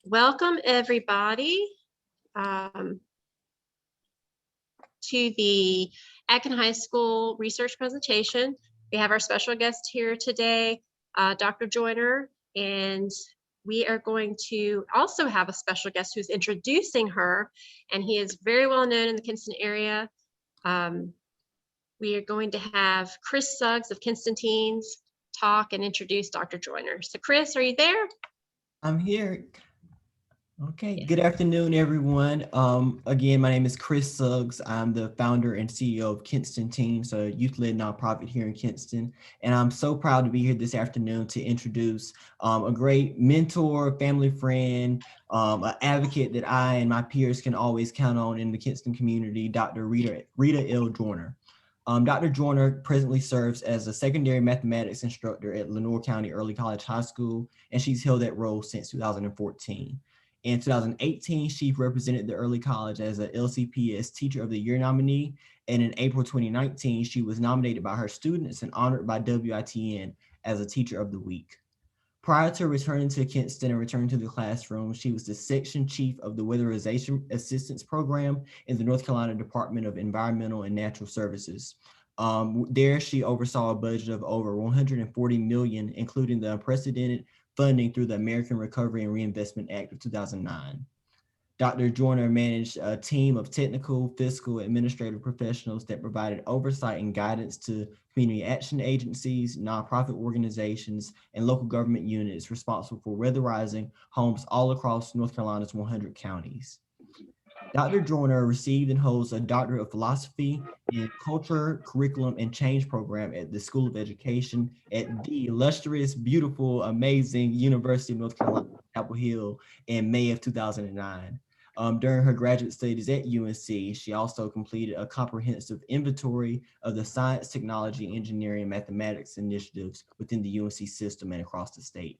Welcome everybody to the Adkin High School research presentation. We have our special guest here today, Dr. Joyner, and we are going to also have a special guest who's introducing her, and he is very well known in the Kinston area. We are going to have Chris Suggs of Kinston Teens talk and introduce Dr. Joyner. So Chris, are you there? I'm here. Okay, good afternoon, everyone. Again, my name is Chris Suggs. I'm the founder and CEO of Kinston Teens, a youth-led nonprofit here in Kinston. And I'm so proud to be here this afternoon to introduce a great mentor, family friend, an advocate that I and my peers can always count on in the Kinston community, Dr. Rita Joyner. Dr. Joyner presently serves as a secondary mathematics instructor at Lenoir County Early College High School, and she's held that role since 2014. In 2018, she represented the early college as a LCPS Teacher of the Year nominee, and in April 2019, she was nominated by her students and honored by WITN as a Teacher of the Week. Prior to returning to Kinston and returning to the classroom, she was the section chief of the Weatherization Assistance Program in the North Carolina Department of Environmental and Natural Services. There, she oversaw a budget of over $140 million, including the unprecedented funding through the American Recovery and Reinvestment Act of 2009. Dr. Joyner managed a team of technical, fiscal, administrative professionals that provided oversight and guidance to community action agencies, nonprofit organizations, and local government units responsible for weatherizing homes all across North Carolina's 100 counties. Dr. Joyner received and holds a Doctorate of Philosophy in Culture, Curriculum, and Change program at the School of Education at the illustrious, beautiful, amazing University of North Carolina, Chapel Hill in May of 2009. During her graduate studies at UNC, she also completed a comprehensive inventory of the science, technology, engineering, and mathematics initiatives within the UNC system and across the state.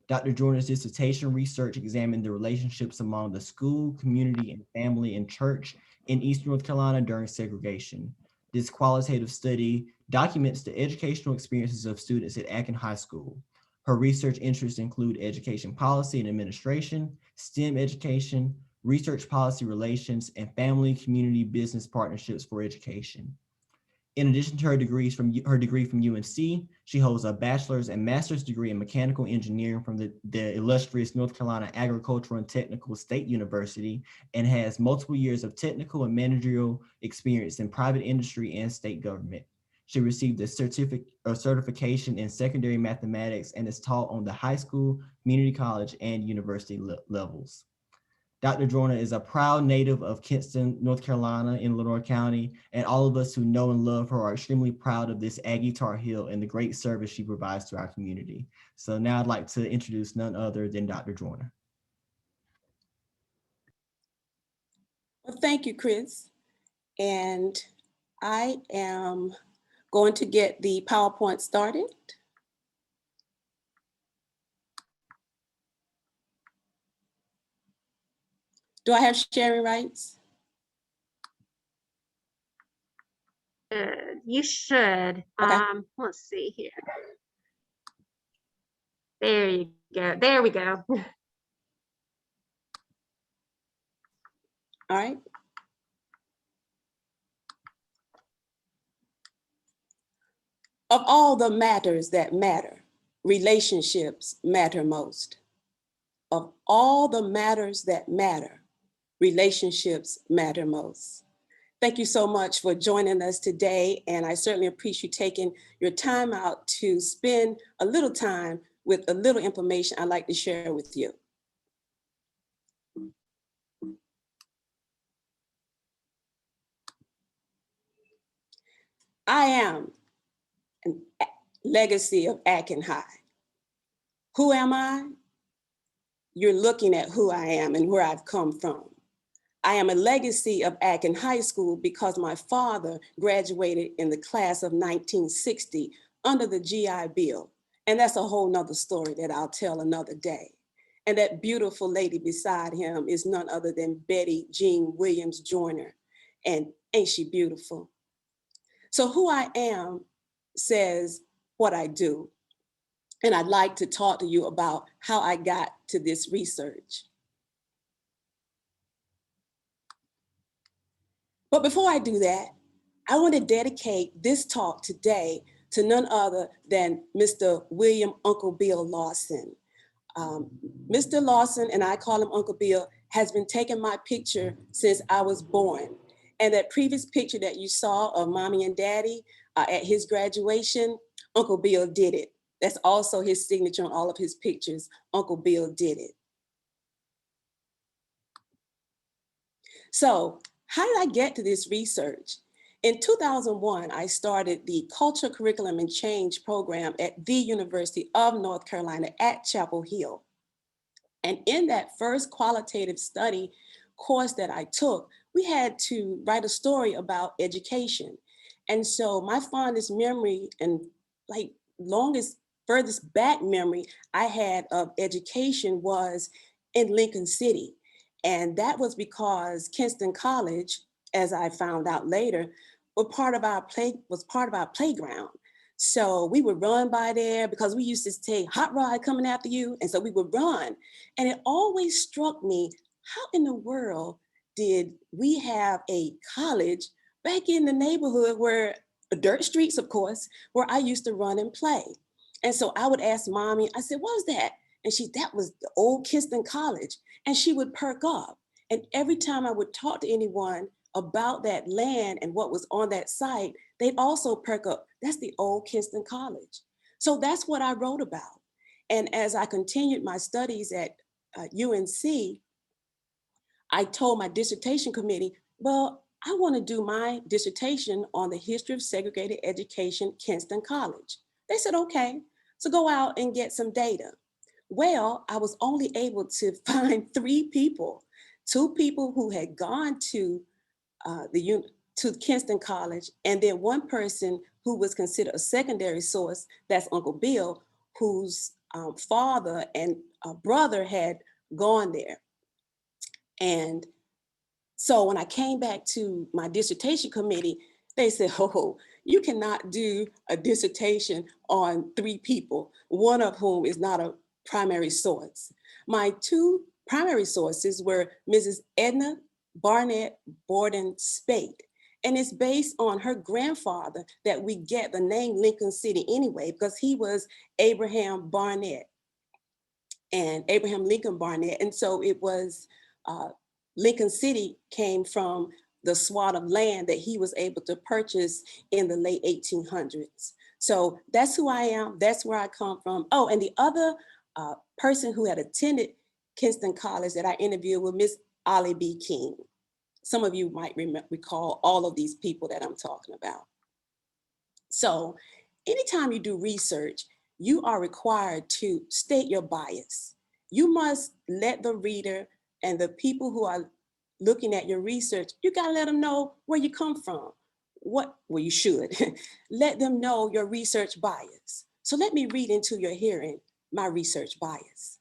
Dr. Joyner's dissertation research examined the relationships among the school, community, and family and church in Eastern North Carolina during segregation. This qualitative study documents the educational experiences of students at Adkin High School. Her research interests include education policy and administration, STEM education, research policy relations, and family community business partnerships for education. In addition to her degree from UNC, she holds a bachelor's and master's degree in mechanical engineering from the illustrious North Carolina Agricultural and Technical State University, and has multiple years of technical and managerial experience in private industry and state government. She received a certification in secondary mathematics and is taught on the high school, community college, and university levels. Dr. Joyner is a proud native of Kinston, North Carolina in Lenoir County, and all of us who know and love her are extremely proud of this Aggie Tar Heel and the great service she provides to our community. So now I'd like to introduce none other than Dr. Joyner. Well, thank you, Chris. And I am going to get the PowerPoint started. Do I have sharing rights? You should. Okay. Let's see here. There you go. There we go. All right. Of all the matters that matter, relationships matter most. Of all the matters that matter, relationships matter most. Thank you so much for joining us today, and I certainly appreciate you taking your time out to spend a little time with a little information I'd like to share with you. I am a legacy of Adkin High. Who am I? You're looking at who I am and where I've come from. I am a legacy of Adkin High School because my father graduated in the class of 1960 under the GI Bill. And that's a whole nother story that I'll tell another day. And that beautiful lady beside him is none other than Betty Jean Williams Joyner. And ain't she beautiful? So who I am says what I do. And I'd like to talk to you about how I got to this research. But before I do that, I want to dedicate this talk today to none other than Mr. William Uncle Bill Lawson. Mr. Lawson, and I call him Uncle Bill, has been taking my picture since I was born. And that previous picture that you saw of mommy and daddy at his graduation, Uncle Bill did it. That's also his signature on all of his pictures. Uncle Bill did it. So how did I get to this research? In 2001, I started the Culture, Curriculum, and Change program at the University of North Carolina at Chapel Hill. And in that first qualitative study course that I took, we had to write a story about education. And so my fondest memory and like longest, furthest back memory I had of education was in Lincoln City. And that was because Kinston College, as I found out later, was part of our playground. So we would run by there because we used to say, hot rod coming after you. And so we would run. And it always struck me, how in the world did we have a college back in the neighborhood where, dirt streets, of course, where I used to run and play. And so I would ask mommy, I said, what was that? And that was the old Kinston College. And she would perk up. And every time I would talk to anyone about that land and what was on that site, they'd also perk up. That's the old Kinston College. So that's what I wrote about. And as I continued my studies at UNC, I told my dissertation committee, well, I want to do my dissertation on the history of segregated education, Kinston College. They said, okay, so go out and get some data. Well, I was only able to find 3 people, 2 people who had gone to Kinston College, and then 1 person who was considered a secondary source, that's Uncle Bill, whose father and brother had gone there. And so when I came back to my dissertation committee, they said, oh, you cannot do a dissertation on 3 people, one of whom is not a primary source. My 2 primary sources were Mrs. Edna Barnett Borden Spate. And it's based on her grandfather that we get the name Lincoln City anyway, because he was Abraham Barnett and Abraham Lincoln Barnett. And so it was Lincoln City came from the swath of land that he was able to purchase in the late 1800s. So that's who I am. That's where I come from. Oh, and the other person who had attended Kinston College that I interviewed was Miss Ollie B. King. Some of you might recall all of these people that I'm talking about. So anytime you do research, you are required to state your bias. You must let the reader and the people who are looking at your research, you gotta let them know where you come from. Well, you should. Let them know your research bias. So let me read into your hearing my research bias.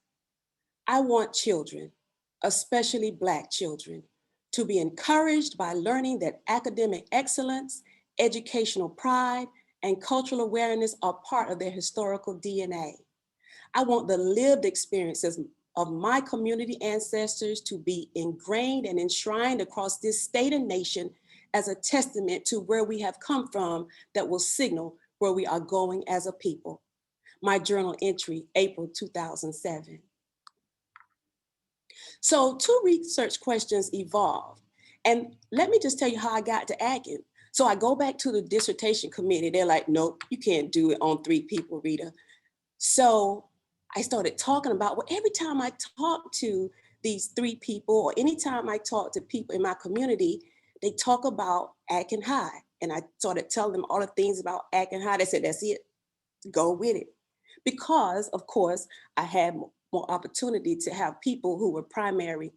I want children, especially Black children, to be encouraged by learning that academic excellence, educational pride, and cultural awareness are part of their historical DNA. I want the lived experiences of my community ancestors to be ingrained and enshrined across this state and nation as a testament to where we have come from that will signal where we are going as a people. My journal entry, April 2007. So 2 research questions evolved. And let me just tell you how I got to Adkin. So I go back to the dissertation committee. They're like, nope, you can't do it on 3 people, Rita. So I started talking about, well, every time I talk to these 3 people, or anytime I talk to people in my community, they talk about Adkin High. And I started telling them all the things about Adkin High. They said, that's it, go with it. Because, of course, I had more opportunity to have people who were primary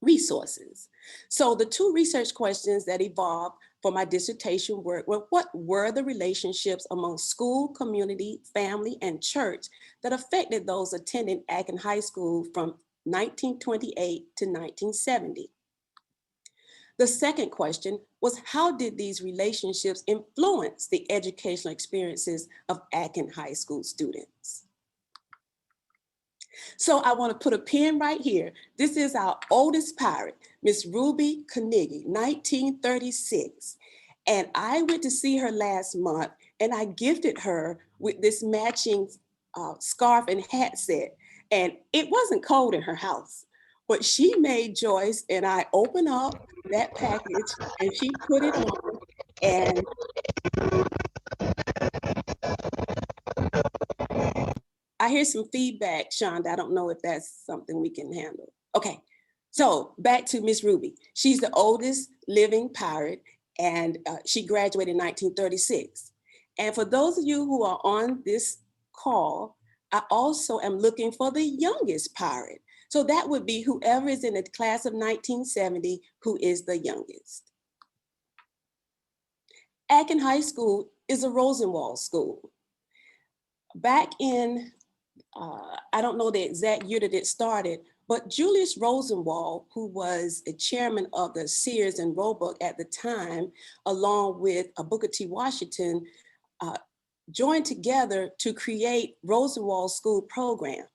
resources. So the 2 research questions that evolved for my dissertation work were, what were the relationships among school, community, family, and church that affected those attending Adkin High School from 1928 to 1970? The second question was, how did these relationships influence the educational experiences of Adkin High School students? So I want to put a pin right here. This is our oldest pirate, Miss Ruby Carnegie, 1936. And I went to see her last month and I gifted her with this matching scarf and hat set. And it wasn't cold in her house, but she made Joyce and I open up that package and she put it on. And I hear some feedback, Shonda. I don't know if that's something we can handle. Okay, so back to Miss Ruby. She's the oldest living pirate and she graduated in 1936. And for those of you who are on this call, I also am looking for the youngest pirate. So that would be whoever is in the class of 1970 who is the youngest. Adkin High School is a Rosenwald school. Back in I don't know the exact year that it started, but Julius Rosenwald, who was a chairman of the Sears and Roebuck at the time, along with Booker T. Washington, joined together to create Rosenwald School Program.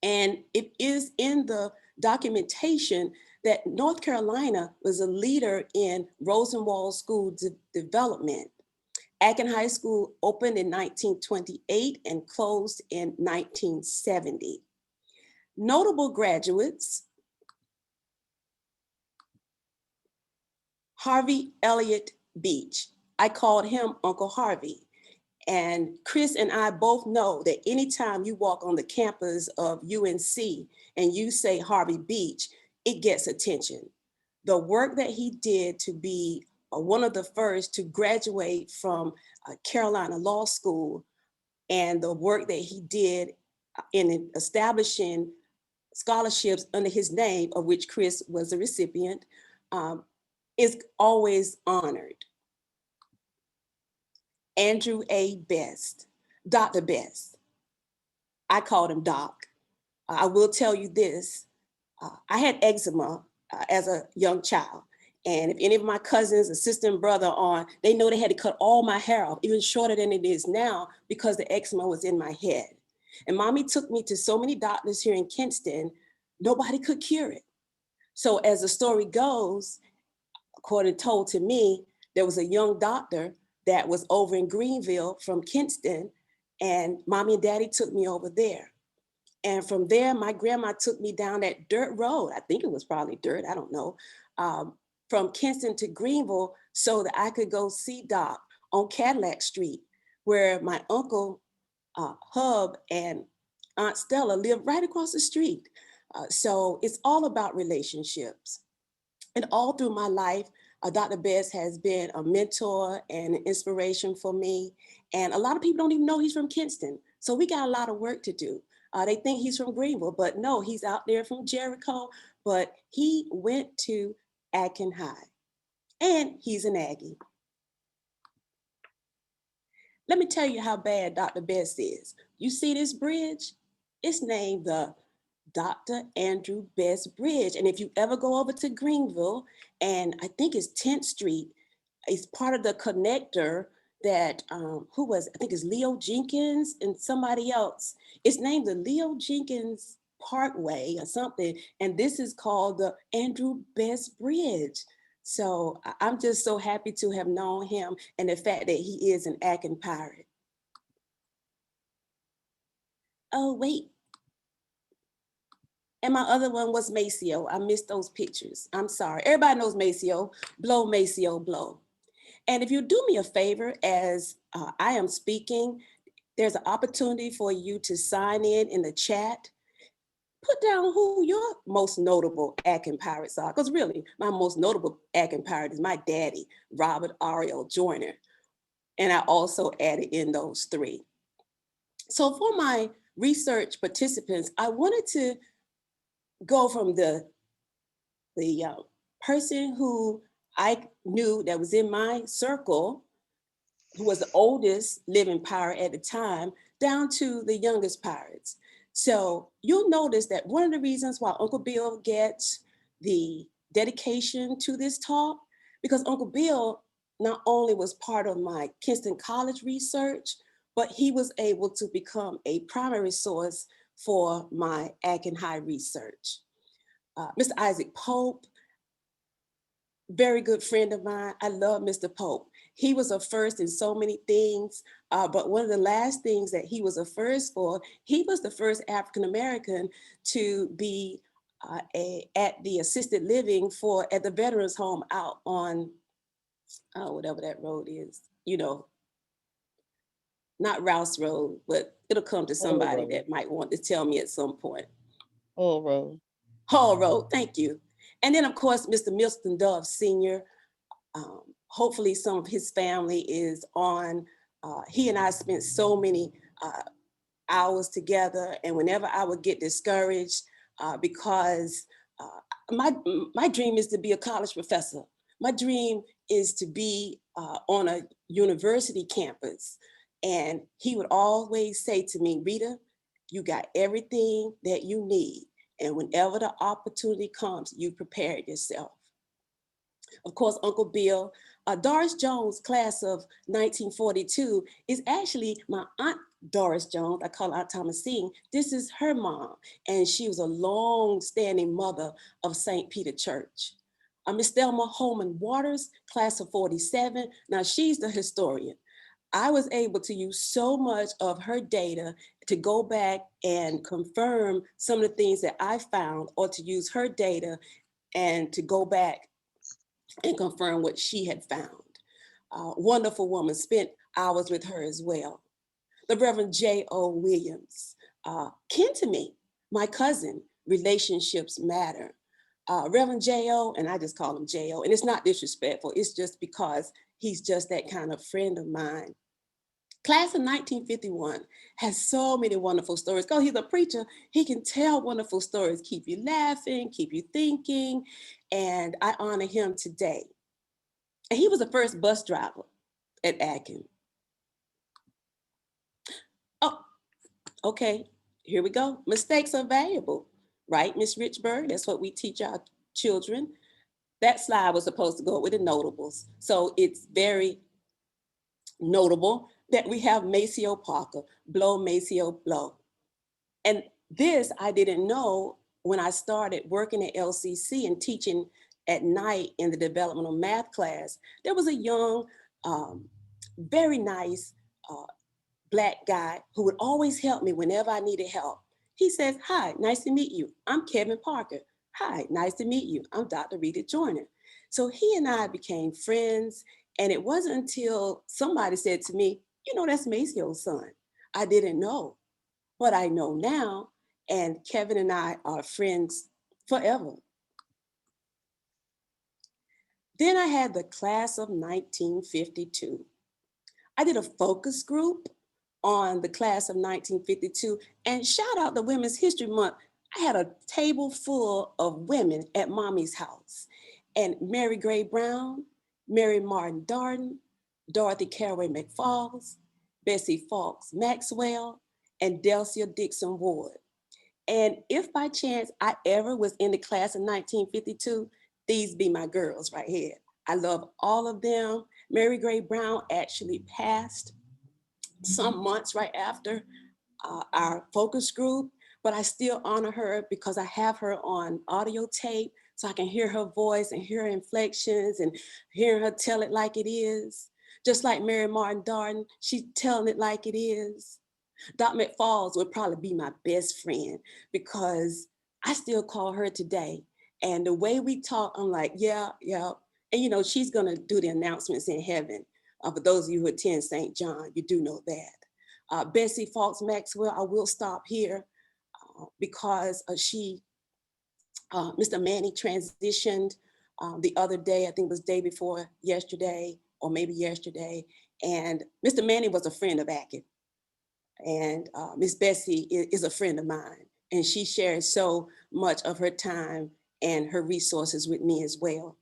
And it is in the documentation that North Carolina was a leader in Rosenwald School development. Adkin High School opened in 1928 and closed in 1970. Notable graduates: Harvey Elliott Beach. I called him Uncle Harvey. And Chris and I both know that anytime you walk on the campus of UNC and you say Harvey Beach, it gets attention. The work that he did to be one of the first to graduate from Carolina Law School, and the work that he did in establishing scholarships under his name, of which Chris was a recipient, is always honored. Andrew A. Best, Dr. Best. I called him Doc. I will tell you this, I had eczema as a young child. And if any of my cousins, a sister and brother on, they know they had to cut all my hair off, even shorter than it is now, because the eczema was in my head. And mommy took me to so many doctors here in Kinston, nobody could cure it. So as the story goes, according told to me, there was a young doctor that was over in Greenville from Kinston, and mommy and daddy took me over there. And from there, my grandma took me down that dirt road. I think it was probably dirt, I don't know, from Kinston to Greenville so that I could go see Doc on Cadillac Street, where my uncle Hub and Aunt Stella lived right across the street. So it's all about relationships. And all through my life, Dr. Best has been a mentor and an inspiration for me. And a lot of people don't even know he's from Kinston. So we got a lot of work to do. They think he's from Greenville, but no, he's out there from Jericho, but he went to Adkin High and he's an Aggie. Let me tell you how bad Dr. Best is. You see this bridge? It's named the Dr. Andrew Best Bridge. And if you ever go over to Greenville, and I think it's 10th Street, it's part of the connector that, who was, I think it's Leo Jenkins and somebody else. It's named the Leo Jenkins Parkway or something. And this is called the Andrew Best Bridge. So I'm just so happy to have known him and the fact that he is an Adkin pirate. Oh, wait. And my other one was Maceo. I missed those pictures. I'm sorry. Everybody knows Maceo. Blow, Maceo, blow. And if you do me a favor, as I am speaking, there's an opportunity for you to sign in the chat. Put down who your most notable Adkin pirates are. Because really, my most notable Adkin pirate is my daddy, Robert Ariel Joyner. And I also added in those three. So for my research participants, I wanted to go from the person who I knew that was in my circle, who was the oldest living pirate at the time, down to the youngest pirates. So you'll notice that one of the reasons why Uncle Bill gets the dedication to this talk, because Uncle Bill not only was part of my Kinston College research, but he was able to become a primary source for my Adkin High research. Mr. Isaac Pope, very good friend of mine. I love Mr. Pope. He was a first in so many things, but one of the last things that he was a first for, he was the first African-American to be at the assisted living at the Veterans Home out on, whatever that road is, you know, not Rouse Road, but it'll come to somebody that might want to tell me at some point. Hall Road. Hall Road, thank you. And then of course, Mr. Milton Dove Sr., hopefully some of his family is on. He and I spent so many hours together, and whenever I would get discouraged, because my dream is to be a college professor. My dream is to be on a university campus. And he would always say to me, Rita, you got everything that you need. And whenever the opportunity comes, you prepared yourself. Of course, Uncle Bill, Doris Jones, class of 1942, is actually my aunt Doris Jones. I call her Aunt Thomasine. This is her mom, and she was a long-standing mother of St. Peter Church. Miss Thelma Holman Waters, class of 47. Now she's the historian. I was able to use so much of her data to go back and confirm some of the things that I found, or to use her data and to go back and confirm what she had found. Wonderful woman, spent hours with her as well. The Reverend J.O. Williams, kin to me, my cousin, relationships matter. Reverend J.O., and I just call him J.O., and it's not disrespectful, it's just because he's just that kind of friend of mine. Class of 1951 has so many wonderful stories. Because he's a preacher, he can tell wonderful stories, keep you laughing, keep you thinking, and I honor him today. And he was the first bus driver at Adkin. Oh, okay, here we go. Mistakes are valuable, right, Miss Richburg? That's what we teach our children. That slide was supposed to go with the notables. So it's very notable that we have Maceo Parker, blow, Maceo, blow. And this I didn't know when I started working at LCC and teaching at night in the developmental math class. There was a young, very nice Black guy who would always help me whenever I needed help. He says, hi, nice to meet you. I'm Kevin Parker. Hi, nice to meet you. I'm Dr. Rita Joyner. So he and I became friends. And it wasn't until somebody said to me, you know, that's Maceo's son. I didn't know, but I know now. And Kevin and I are friends forever. Then I had the class of 1952. I did a focus group on the class of 1952, and shout out to Women's History Month. I had a table full of women at mommy's house, and Mary Gray Brown, Mary Martin Darden, Dorothy Carraway McFalls, Bessie Faulks Maxwell, and Delcia Dixon Ward. And if by chance I ever was in the class of 1952, these be my girls right here. I love all of them. Mary Gray Brown actually passed some months right after our focus group, but I still honor her because I have her on audio tape so I can hear her voice and hear her inflections and hear her tell it like it is. Just like Mary Martin Darden, she's telling it like it is. Doc McFalls would probably be my best friend because I still call her today. And the way we talk, I'm like, yeah. And you know, she's gonna do the announcements in heaven. For those of you who attend St. John, you do know that. Bessie Faulks Maxwell, I will stop here because Mr. Manny transitioned the other day, I think it was day before yesterday, or maybe yesterday. And Mr. Manny was a friend of Adkin. And Miss Bessie is a friend of mine. And she shares so much of her time and her resources with me as well.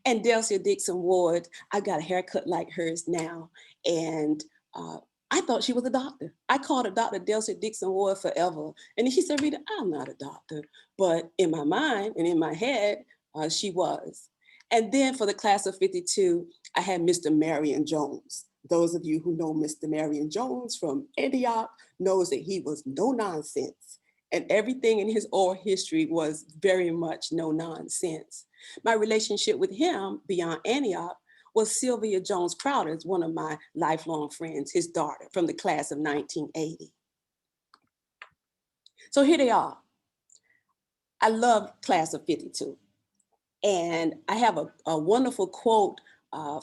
And Delcia Dixon Ward, I got a haircut like hers now. And I thought she was a doctor. I called her Dr. Delcia Dixon Ward forever. And then she said, Rita, I'm not a doctor. But in my mind and in my head, she was. And then for the class of 52, I had Mr. Marion Jones. Those of you who know Mr. Marion Jones from Antioch knows that he was no nonsense, and everything in his oral history was very much no nonsense. My relationship with him beyond Antioch was Sylvia Jones Crowder, one of my lifelong friends, his daughter from the class of 1980. So here they are. I love class of 52. And I have a wonderful quote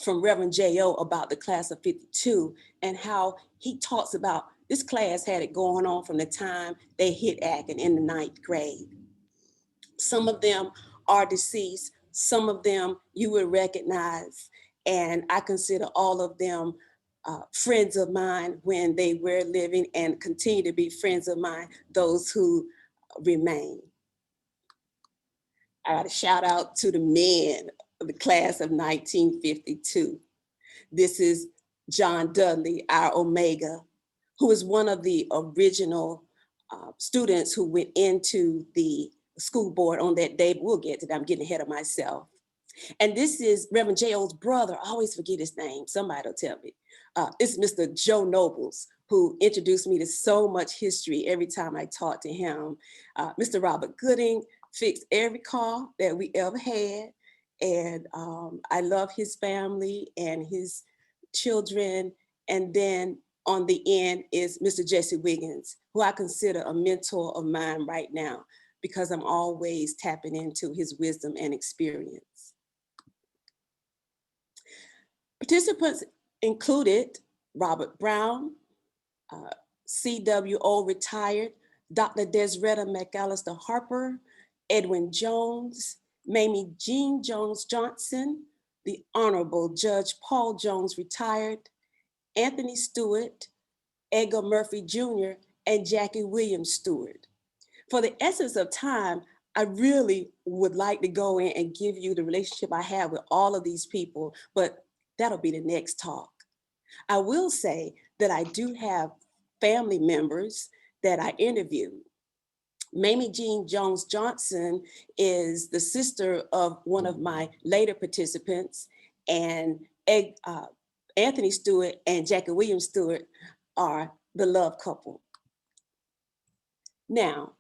from Reverend J.O. about the class of 52 and how he talks about this class had it going on from the time they hit Adkin in the 9th grade. Some of them are deceased, some of them you would recognize, and I consider all of them friends of mine when they were living and continue to be friends of mine, those who remain. I got a shout out to the men of the class of 1952. This is John Dudley, our Omega, who is one of the original students who went into the school board on that day. We'll get to that, I'm getting ahead of myself. And this is Reverend J.O.'s brother. I always forget his name, somebody will tell me. It's Mr. Joe Nobles, who introduced me to so much history every time I talk to him. Mr. Robert Gooding fixed every car that we ever had. And I love his family and his children. And then on the end is Mr. Jesse Wiggins, who I consider a mentor of mine right now, because I'm always tapping into his wisdom and experience. Participants included Robert Brown, CWO retired, Dr. Desretta McAllister Harper, Edwin Jones, Mamie Jean Jones Johnson, the Honorable Judge Paul Jones retired, Anthony Stewart, Edgar Murphy Jr., and Jackie Williams Stewart. For the essence of time, I really would like to go in and give you the relationship I have with all of these people, but that'll be the next talk. I will say that I do have family members that I interviewed. Mamie Jean Jones Johnson is the sister of one of my later participants, and Anthony Stewart and Jackie Williams Stewart are the love couple. Now,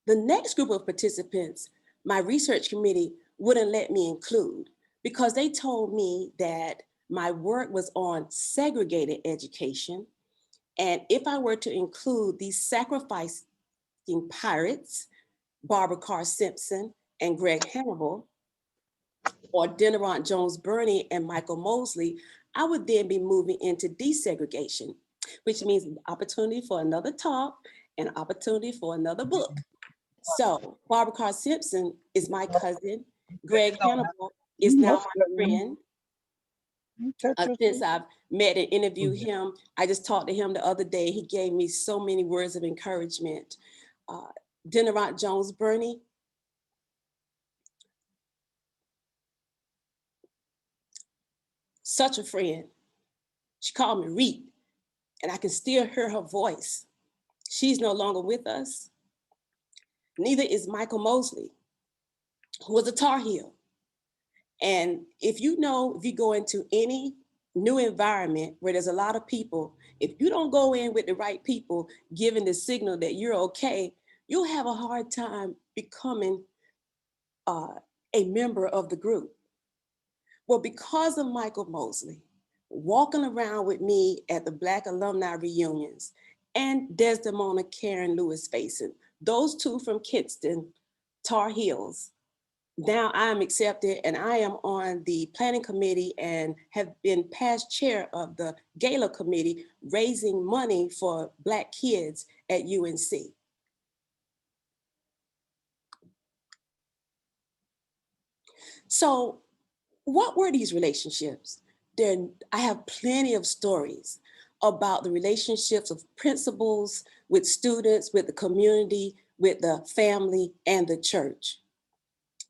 the next group of participants, my research committee wouldn't let me include because they told me that my work was on segregated education. And if I were to include these sacrificing pirates, Barbara Carr Simpson and Greg Hannibal, or Denarant Jones Burney and Michael Mosley, I would then be moving into desegregation, which means an opportunity for another talk and opportunity for another book. So Barbara Carr Simpson is my cousin. Greg Hannibal is now my friend. Since I've met and interviewed him, I just talked to him the other day. He gave me so many words of encouragement. Denarant Jones Burney, such a friend. She called me Rita, and I can still hear her voice. She's no longer with us. Neither is Michael Mosley, who was a Tar Heel. And if you go into any new environment where there's a lot of people, if you don't go in with the right people, giving the signal that you're okay, you'll have a hard time becoming a member of the group. Well, because of Michael Mosley, walking around with me at the Black alumni reunions, and Desdemona Karen Lewis Faison, those two from Kinston, Tar Heels, now I'm accepted and I am on the planning committee and have been past chair of the gala committee raising money for Black kids at UNC. So what were these relationships? I have plenty of stories about the relationships of principals with students, with the community, with the family, and the church.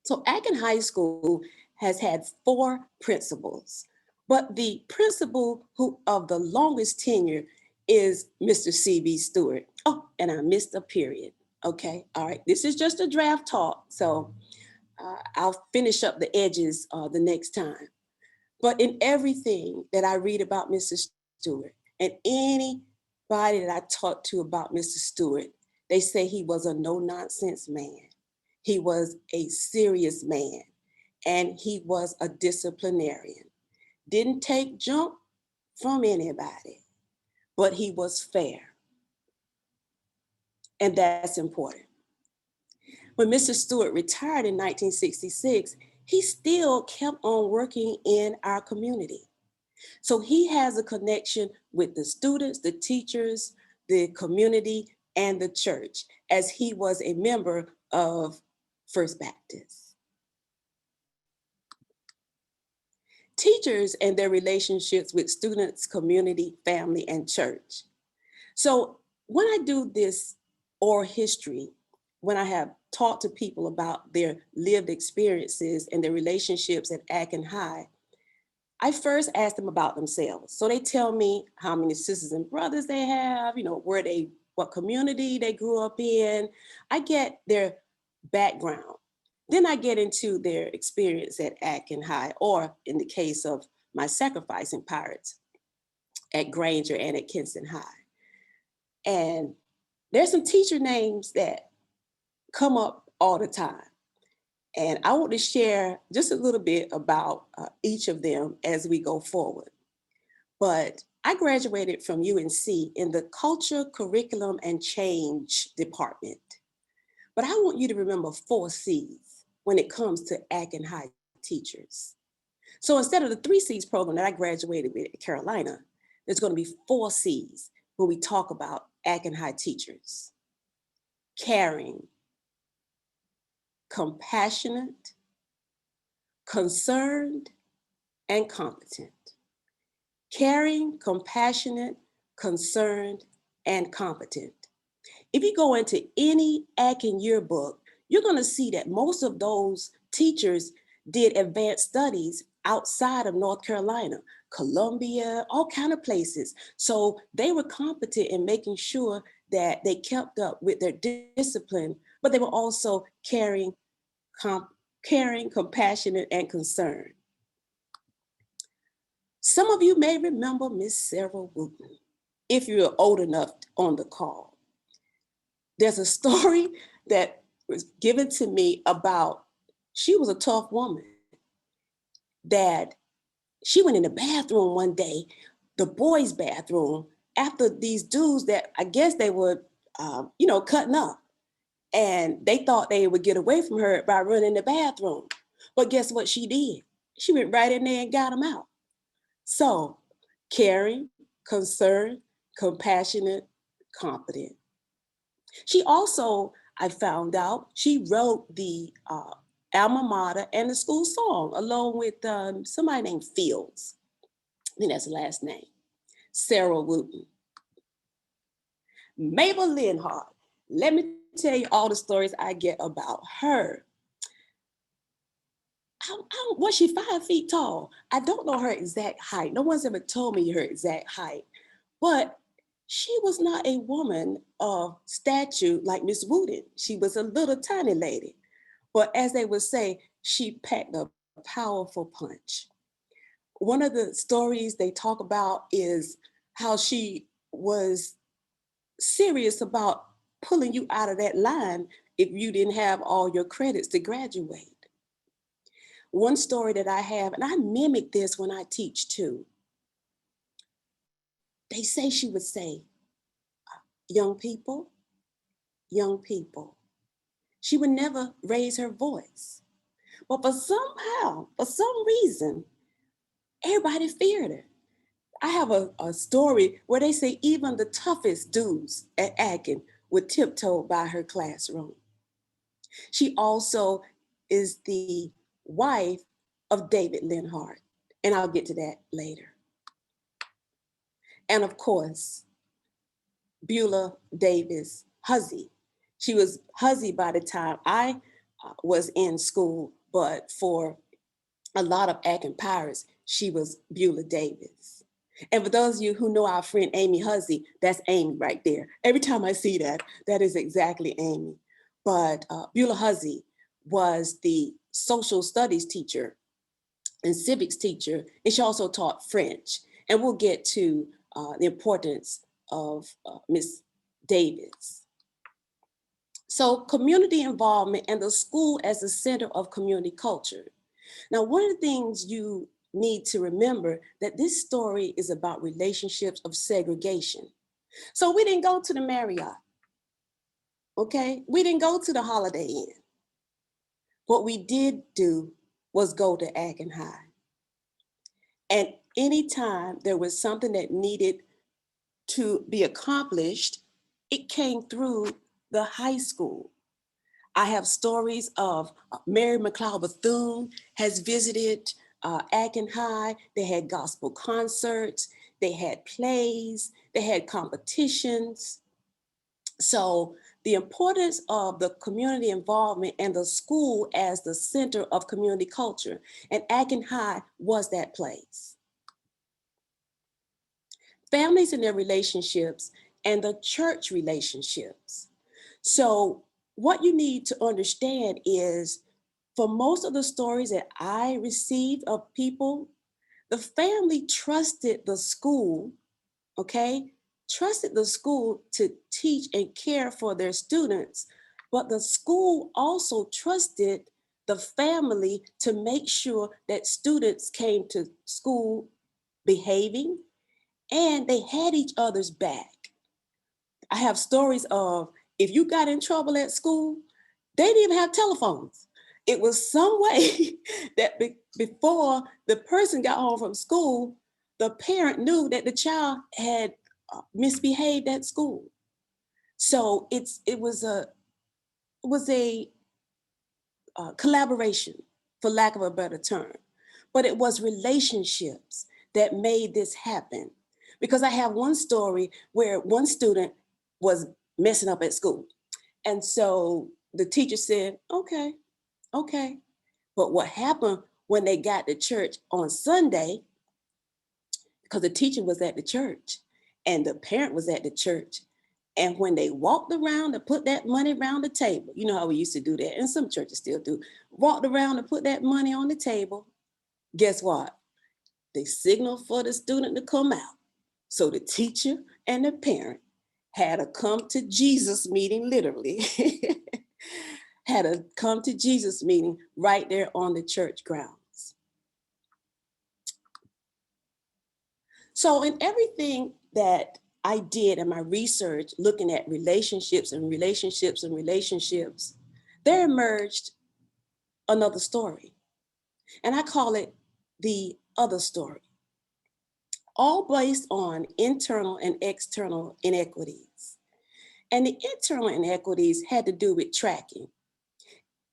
So Adkin High School has had 4 principals, but the principal who of the longest tenure is Mr. C.B. Stewart. Oh, and I missed a period. Okay, all right, this is just a draft talk, so I'll finish up the edges the next time. But in everything that I read about Mr. Stewart, and anybody that I talk to about Mr. Stewart, they say he was a no-nonsense man. He was a serious man, and he was a disciplinarian. Didn't take junk from anybody, but he was fair. And that's important. When Mr. Stewart retired in 1966, he still kept on working in our community. So he has a connection with the students, the teachers, the community, and the church, as he was a member of First Baptist. Teachers and their relationships with students, community, family, and church. So when I do this oral history, when I have talked to people about their lived experiences and their relationships at Adkin High, I first ask them about themselves. So they tell me how many sisters and brothers they have, what community they grew up in. I get their background. Then I get into their experience at Adkin High, or in the case of my sacrificing pirates at Grainger and at Kinston High. And there's some teacher names that come up all the time. And I want to share just a little bit about each of them as we go forward. But I graduated from UNC in the Culture, Curriculum, and Change department. But I want you to remember 4 C's when it comes to Adkin High teachers. So instead of the 3 C's program that I graduated with at Carolina, there's going to be 4 C's when we talk about Adkin High teachers. Caring, compassionate, concerned, and competent. Caring, compassionate, concerned, and competent. If you go into any Adkin yearbook, you're going to see that most of those teachers did advanced studies outside of North Carolina, Columbia, all kind of places. So they were competent in making sure that they kept up with their discipline, but they were also caring, compassionate, and concerned. Some of you may remember Miss Sarah Wooten, if you're old enough on the call. There's a story that was given to me about, she was a tough woman, that she went in the bathroom one day, the boys' bathroom, after these dudes that I guess they were, cutting up. And they thought they would get away from her by running the bathroom. But guess what she did? She went right in there and got them out. So caring, concerned, compassionate, competent. She also, I found out, she wrote the alma mater and the school song along with somebody named Fields. I think that's the last name. Sarah Wooten. Mabel Linhart. Let me tell you all the stories I get about her. Was she 5 feet tall? I don't know her exact height. No one's ever told me her exact height, but she was not a woman of stature like Miss Wooten. She was a little tiny lady, but as they would say, she packed a powerful punch. One of the stories they talk about is how she was serious about pulling you out of that line if you didn't have all your credits to graduate. One story that I have, and I mimic this when I teach too. They say she would say, young people. She would never raise her voice. But for some reason, everybody feared her. I have a story where they say even the toughest dudes at Adkin would tiptoe by her classroom. She also is the wife of David Linhart, and I'll get to that later. And of course, Beulah Davis Huzzy. She was Huzzy by the time I was in school, but for a lot of Adkin Pirates, she was Beulah Davis. And for those of you who know our friend Amy Huzzy, that's Amy right there. Every time I see that, that is exactly Amy. But Beulah Huzzy was the social studies teacher and civics teacher, and she also taught French. And we'll get to the importance of Miss Davis. So community involvement and the school as the center of community culture. Now, one of the things you need to remember that this story is about relationships of segregation. So we didn't go to the Marriott, okay? We didn't go to the Holiday Inn. What we did do was go to Adkin High. And anytime there was something that needed to be accomplished, it came through the high school. I have stories of Mary McLeod Bethune has visited Adkin High. They had gospel concerts, they had plays, they had competitions. So the importance of the community involvement and the school as the center of community culture, and Adkin High was that place. Families and their relationships and the church relationships. So what you need to understand is, for most of the stories that I received of people, the family trusted the school, okay? Trusted the school to teach and care for their students, but the school also trusted the family to make sure that students came to school behaving, and they had each other's back. I have stories of, if you got in trouble at school, they didn't even have telephones. It was some way that before the person got home from school, the parent knew that the child had misbehaved at school. So it was a collaboration, for lack of a better term, but it was relationships that made this happen. Because I have one story where one student was messing up at school. And so the teacher said, okay. But what happened when they got to church on Sunday, because the teacher was at the church and the parent was at the church, and when they walked around to put that money around the table, you know how we used to do that, and some churches still do, walked around to put that money on the table, guess what? They signaled for the student to come out. So the teacher and the parent had a come to Jesus meeting, literally, had a come to Jesus meeting right there on the church grounds. So in everything that I did in my research, looking at relationships and relationships and relationships, there emerged another story. And I call it the other story, all based on internal and external inequities. And the internal inequities had to do with tracking.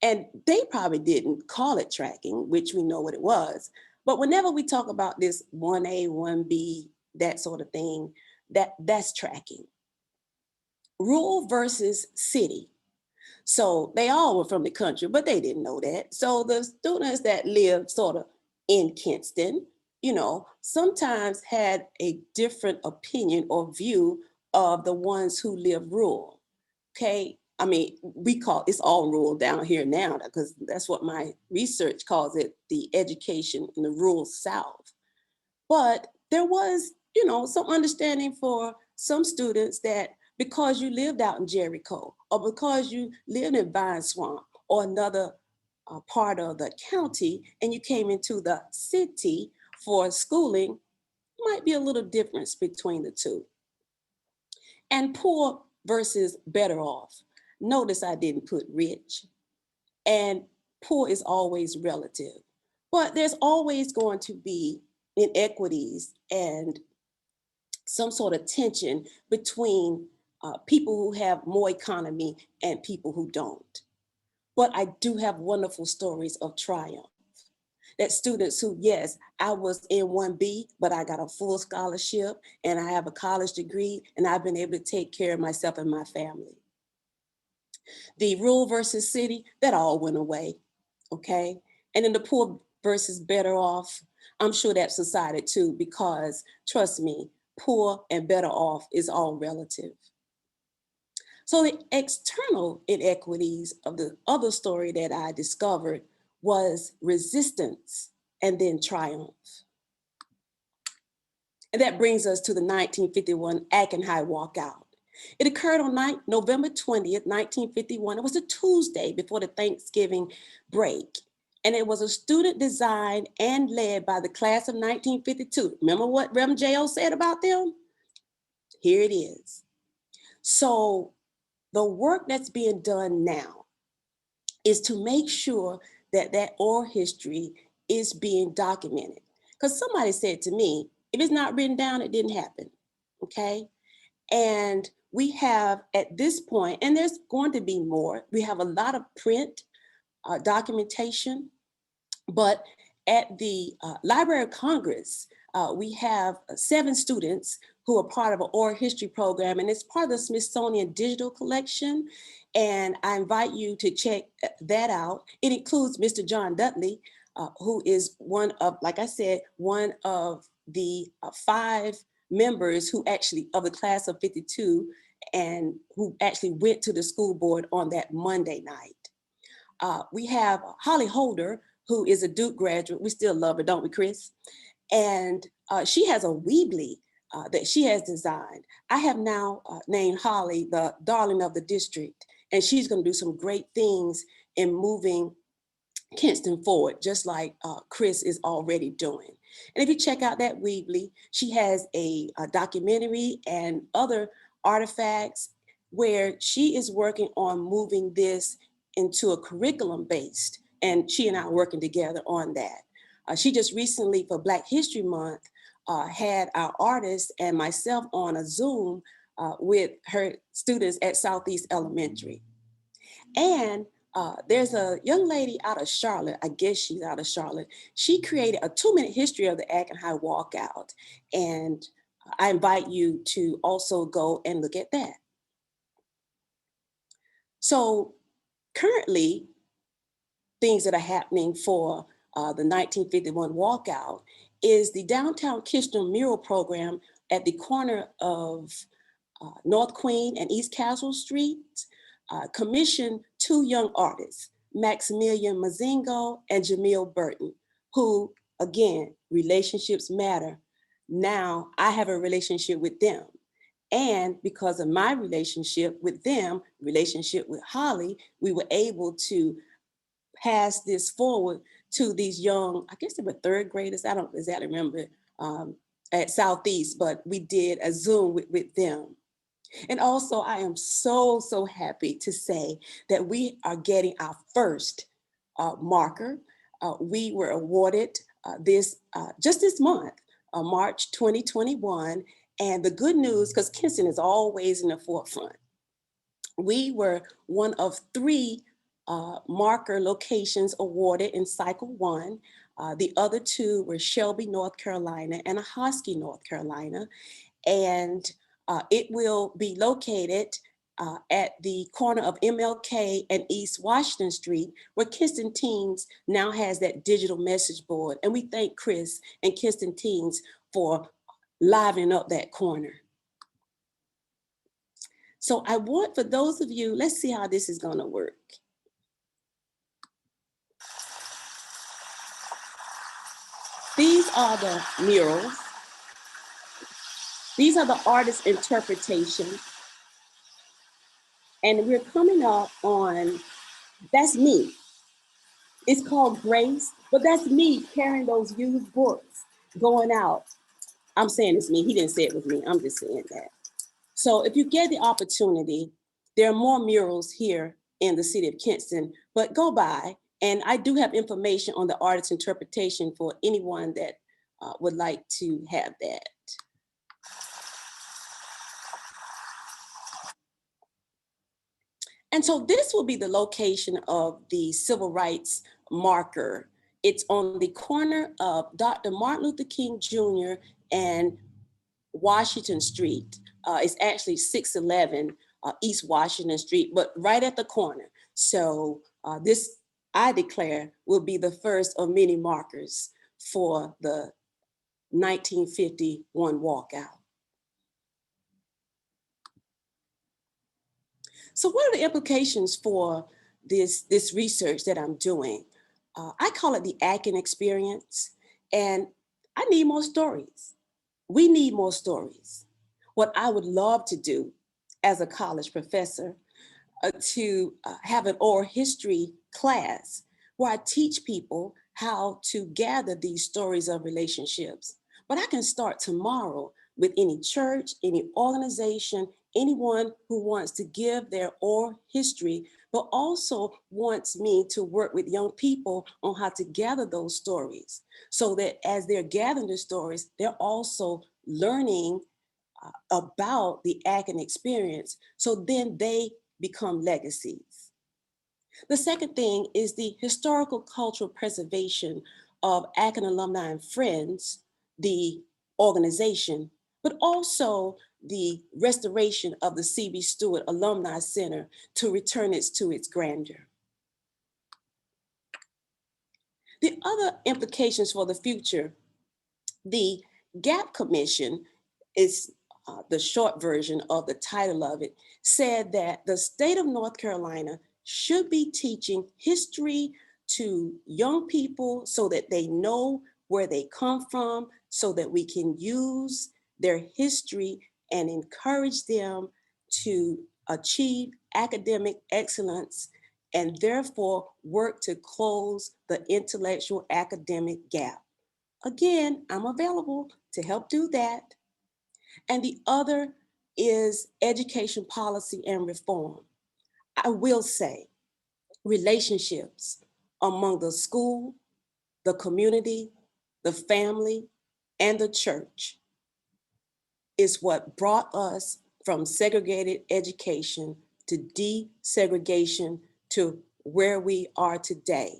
And they probably didn't call it tracking, which we know what it was. But whenever we talk about this 1A, 1B, that sort of thing, that's tracking. Rural versus city. So they all were from the country, but they didn't know that. So the students that lived sort of in Kinston, you know, sometimes had a different opinion or view of the ones who live rural, okay? I mean, we call it's all rural down here now because that's what my research calls it, the education in the rural South. But there was, you know, some understanding for some students that because you lived out in Jericho or because you lived in Vine Swamp or another part of the county and you came into the city for schooling, might be a little difference between the two. And poor versus better off. Notice I didn't put rich, and poor is always relative, but there's always going to be inequities and some sort of tension between people who have more economy and people who don't. But I do have wonderful stories of triumph. That students who, yes, I was in 1B, but I got a full scholarship and I have a college degree and I've been able to take care of myself and my family. The rural versus city, that all went away, okay? And then the poor versus better off, I'm sure that subsided too, because trust me, poor and better off is all relative. So the external inequities of the other story that I discovered was resistance and then triumph. And that brings us to the 1951 Adkin High Walkout. It occurred on November 20th, 1951. It was a Tuesday before the Thanksgiving break. And it was a student designed and led by the class of 1952. Remember what Rev. J.O. said about them? Here it is. So the work that's being done now is to make sure that that oral history is being documented. Because somebody said to me, if it's not written down, it didn't happen, okay? And we have at this point, and there's going to be more, we have a lot of print documentation, but at the Library of Congress, we have 7 students who are part of an oral history program, and it's part of the Smithsonian Digital Collection. And I invite you to check that out. It includes Mr. John Dudley, who is one of, like I said, one of the 5 members who actually, of the class of 52, and who actually went to the school board on that Monday night. We have Holly Holder, who is a Duke graduate. We still love her, don't we, Chris? And she has a Weebly that she has designed. I have now named Holly the darling of the district, and she's gonna do some great things in moving Kinston forward, just like Chris is already doing. And if you check out that Weebly, she has a documentary and other artifacts where she is working on moving this into a curriculum based, and she and I are working together on that. She just recently, for Black History Month, had our artists and myself on a Zoom with her students at Southeast Elementary. And there's a young lady out of Charlotte, I guess she's out of Charlotte. She created a 2-minute history of the Adkin High Walkout. And I invite you to also go and look at that. So currently, things that are happening for the 1951 walkout is the Downtown Kitchener mural program at the corner of North Queen and East Castle Streets commissioned 2 young artists, Maximilian Mazingo and Jamil Burton, who, again, relationships matter. Now I have a relationship with them. And because of my relationship with them, relationship with Holly, we were able to pass this forward to these young, I guess they were 3rd graders, I don't exactly remember, at Southeast, but we did a Zoom with them. And also, I am so, so happy to say that we are getting our first marker. We were awarded this just this month, March 2021. And the good news, because Kinston is always in the forefront, we were one of 3 marker locations awarded in cycle 1. The other 2 were Shelby, North Carolina, and Ahoskie, North Carolina. And it will be located at the corner of MLK and East Washington Street, where Kinston Teens now has that digital message board. And we thank Chris and Kinston Teens for livening up that corner. So I want, for those of you, let's see how this is gonna work. These are the murals. These are the artist's interpretations. And we're coming up on, that's me. It's called Grace, but that's me carrying those used books, going out. I'm saying it's me, he didn't say it was me, I'm just saying that. So if you get the opportunity, there are more murals here in the city of Kinston, but go by, and I do have information on the artist's interpretation for anyone that would like to have that. And so this will be the location of the civil rights marker. It's on the corner of Dr. Martin Luther King Jr. and Washington Street. It's actually 611 East Washington Street, but right at the corner. So this, I declare, will be the first of many markers for the 1951 walkout. So what are the implications for this research that I'm doing? I call it the Adkin experience. And I need more stories. We need more stories. What I would love to do as a college professor to have an oral history class where I teach people how to gather these stories of relationships. But I can start tomorrow with any church, any organization, anyone who wants to give their oral history, but also wants me to work with young people on how to gather those stories so that as they're gathering the stories, they're also learning about the Adkin experience. So then they become legacies. The second thing is the historical cultural preservation of Adkin alumni and friends, the organization, but also the restoration of the C.B. Stewart Alumni Center to return it to its grandeur. The other implications for the future, the GAP Commission is the short version of the title of it, said that the state of North Carolina should be teaching history to young people so that they know where they come from, so that we can use their history and encourage them to achieve academic excellence and therefore work to close the intellectual academic gap. Again, I'm available to help do that. And the other is education policy and reform. I will say relationships among the school, the community, the family, and the church is what brought us from segregated education to desegregation to where we are today.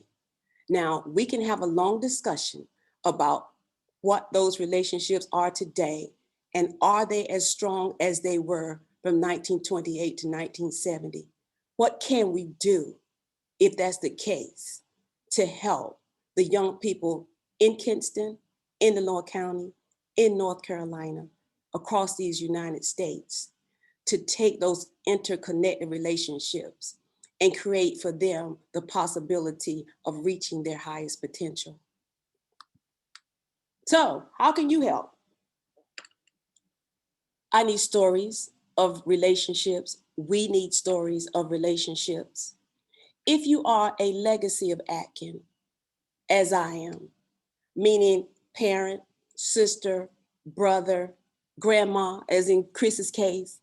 Now, we can have a long discussion about what those relationships are today, and are they as strong as they were from 1928 to 1970? What can we do, if that's the case, to help the young people in Kinston, in Lenore County, in North Carolina, across these United States, to take those interconnected relationships and create for them the possibility of reaching their highest potential? So, how can you help? I need stories of relationships. We need stories of relationships. If you are a legacy of Adkin, as I am, meaning parent, sister, brother, grandma, as in Chris's case,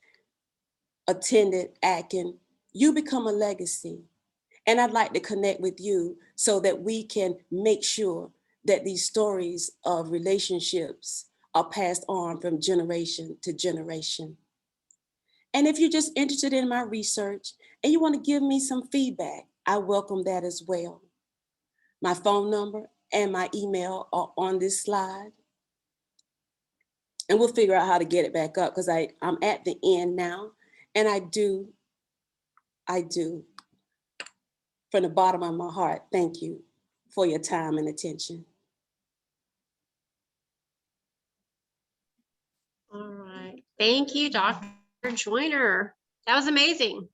attended Adkin, you become a legacy. And I'd like to connect with you so that we can make sure that these stories of relationships are passed on from generation to generation. And if you're just interested in my research and you want to give me some feedback, I welcome that as well. My phone number and my email are on this slide. And we'll figure out how to get it back up because I'm at the end now. And I do, from the bottom of my heart, thank you for your time and attention. All right. Thank you, Dr. Joyner. That was amazing.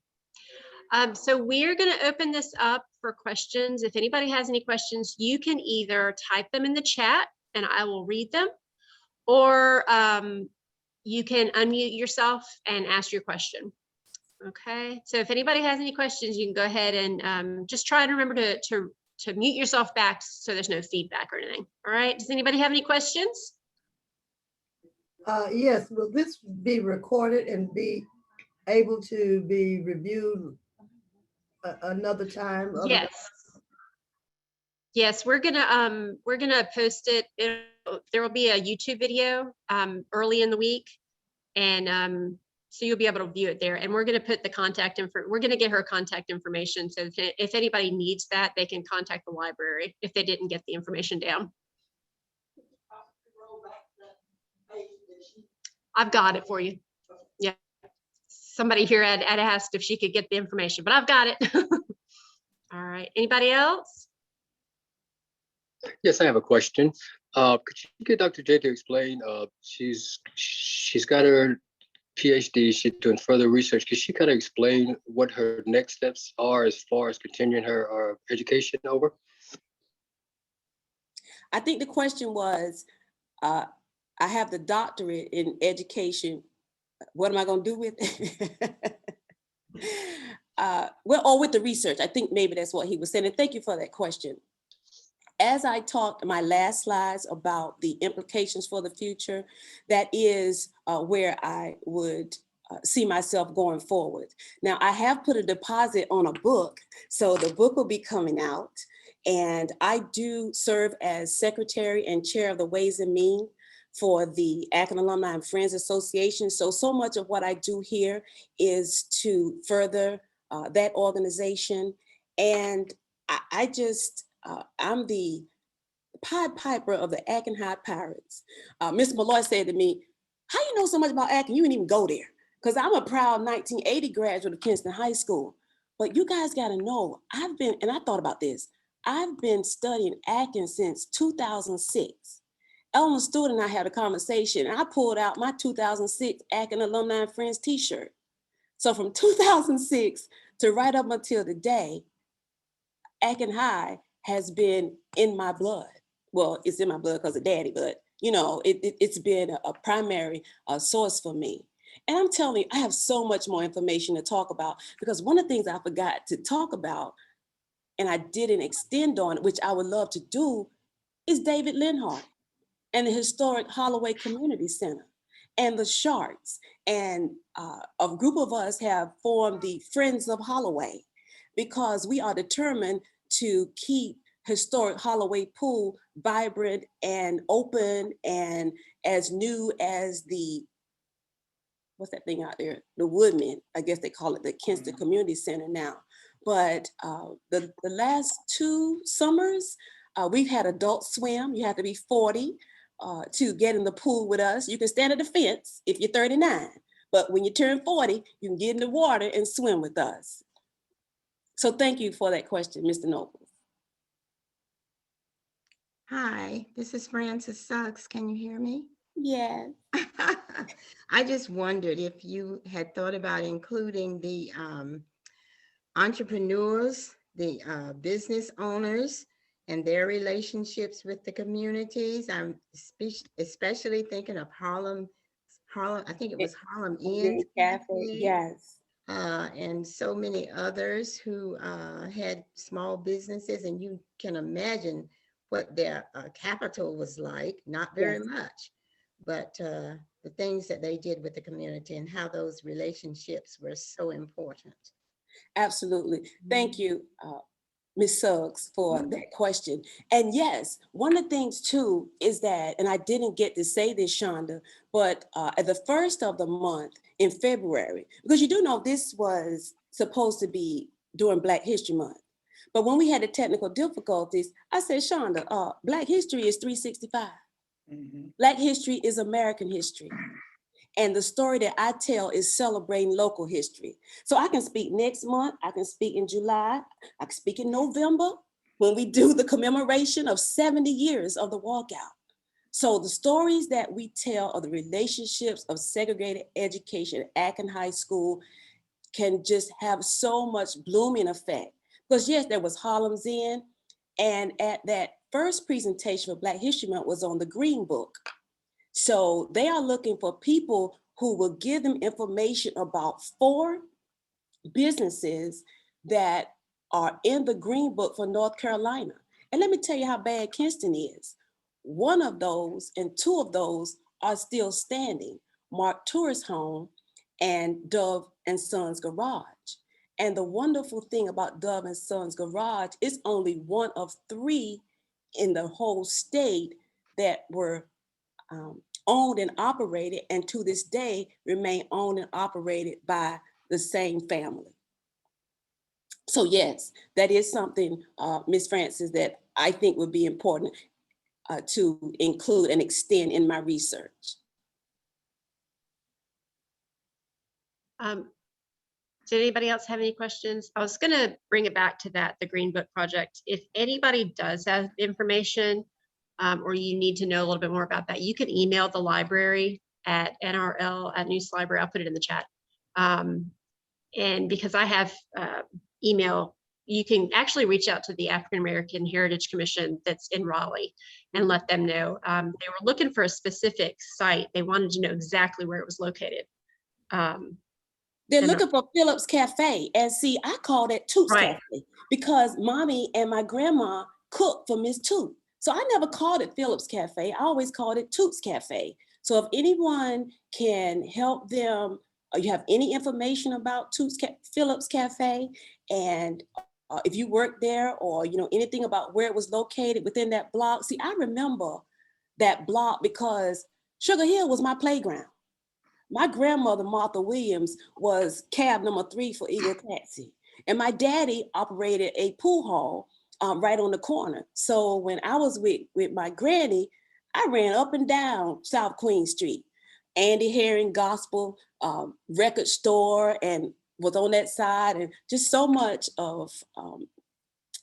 So we're going to open this up for questions. If anybody has any questions, you can either type them in the chat and I will read them, or you can unmute yourself and ask your question. Okay. So if anybody has any questions, you can go ahead and just try to remember to mute yourself back so there's no feedback or anything. All right. Does anybody have any questions? Yes, will this be recorded and be able to be reviewed another time? Yes. Yes, we're gonna post it. There will be a YouTube video early in the week, and so you'll be able to view it there. And we're gonna put the contact info. We're gonna get her contact information, so if anybody needs that, they can contact the library if they didn't get the information down. I've got it for you. Yeah. Somebody here had asked if she could get the information, but I've got it. All right. Anybody else? Yes, I have a question. Could you get Dr. J to explain? She's got her PhD. She's doing further research. Could she kind of explain what her next steps are as far as continuing her education over? I think the question was, I have the doctorate in education. What am I going to do with it? Well, or with the research. I think maybe that's what he was saying. And thank you for that question. As I talked in my last slides about the implications for the future, that is where I would see myself going forward. Now, I have put a deposit on a book, so the book will be coming out. And I do serve as secretary and chair of the Ways and Means for the Adkin Alumni and Friends Association. So much of what I do here is to further that organization. And I'm the Pied Piper of the Adkin High Pirates. Mr. Malloy said to me, how you know so much about Adkin? You didn't even go there. Because I'm a proud 1980 graduate of Kinston High School. But you guys gotta know, and I thought about this, I've been studying Adkin since 2006. Eleanor Stewart and I had a conversation, and I pulled out my 2006 Adkin Alumni and Friends t-shirt. So from 2006 to right up until today, Adkin High has been in my blood. Well, it's in my blood because of daddy, but you know, it's been a primary source for me. And I'm telling you, I have so much more information to talk about, because one of the things I forgot to talk about, and I didn't extend on, which I would love to do, is David Linhart and the historic Holloway Community Center and the Sharks. And a group of us have formed the Friends of Holloway, because we are determined to keep historic Holloway Pool vibrant and open and as new as the, what's that thing out there? The Woodman, I guess they call it the Kinston Community Center now. But the last 2 summers, we've had adult swim. You have to be 40 to get in the pool with us. You can stand at the fence if you're 39, but when you turn 40, you can get in the water and swim with us. So thank you for that question, Mr. Noble. Hi, this is Frances Suggs. Can you hear me? Yes. I just wondered if you had thought about including the entrepreneurs, the business owners, and their relationships with the communities. I'm especially thinking of Harlem, I think it was Harlem Inn Cafe, yes. And so many others who had small businesses, and you can imagine what their capital was like, not very much, but the things that they did with the community and how those relationships were so important. Absolutely. Thank you, Ms. Suggs, for that question. And yes, one of the things too is that, and I didn't get to say this, Shonda, but at the first of the month in February, because you do know this was supposed to be during Black History Month. But when we had the technical difficulties, I said, Shonda, Black history is 365. Black history is American history. And the story that I tell is celebrating local history. So I can speak next month, I can speak in July, I can speak in November when we do the commemoration of 70 years of the walkout. So the stories that we tell of the relationships of segregated education at Adkin High School can just have so much blooming effect. Because yes, there was Harlem's Inn, and at that first presentation for Black History Month was on the Green Book. So they are looking for people who will give them information about 4 businesses that are in the Green Book for North Carolina. And let me tell you how bad Kinston is. One of those and 2 of those are still standing, Mark Tourist Home and Dove and Sons Garage. And the wonderful thing about Dove and Sons Garage is only one of 3 in the whole state that were owned and operated, and to this day remain owned and operated by the same family. So yes, that is something, Ms. Francis, that I think would be important to include and extend in my research. Did anybody else have any questions? I was going to bring it back to that, the Green Book Project. If anybody does have information or you need to know a little bit more about that, you can email the library at NRL@News Library. I'll put it in the chat. And because I have email, you can actually reach out to the African American Heritage Commission that's in Raleigh and let them know. They were looking for a specific site. They wanted to know exactly where it was located. They're looking for Phillips Cafe. And see, I called it Toots Right. Cafe because mommy and my grandma cooked for Miss Toot. So I never called it Phillips Cafe. I always called it Toots Cafe. So if anyone can help them, or you have any information about Phillips Cafe, and if you work there, or anything about where it was located within that block. See, I remember that block because Sugar Hill was my playground. My grandmother, Martha Williams, was cab number 3 for Eagle Taxi. And my daddy operated a pool hall right on the corner. So when I was with my granny, I ran up and down South Queen Street. Andy Herring Gospel record store and was on that side, and just so much of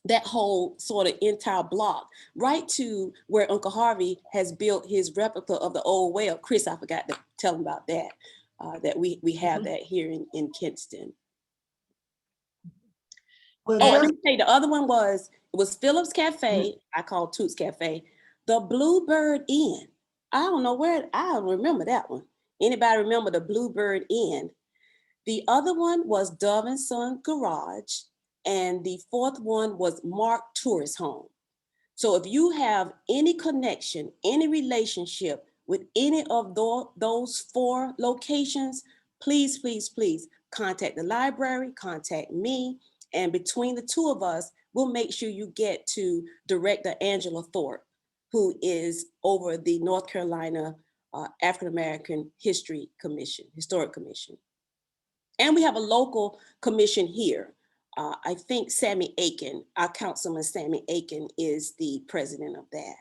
that whole sort of entire block, right to where Uncle Harvey has built his replica of the old well. Chris, I forgot to tell him about that, that we have that here in Kinston. Well, Oh, and just- let me tell you, the other one was Phillips Cafe. I call Toots Cafe. The Bluebird Inn. I don't remember that one. Anybody remember the Bluebird Inn? The other one was Dove and Son Garage. And the fourth one was Mark Tourist Home. So if you have any connection, any relationship with any of those 4 locations, please, please, please contact the library, contact me. And between the 2 of us, we'll make sure you get to Director Angela Thorpe, who is over the North Carolina African American Historic Commission. And we have a local commission here. I think Sammy Aiken, our councilman Sammy Aiken, is the president of that.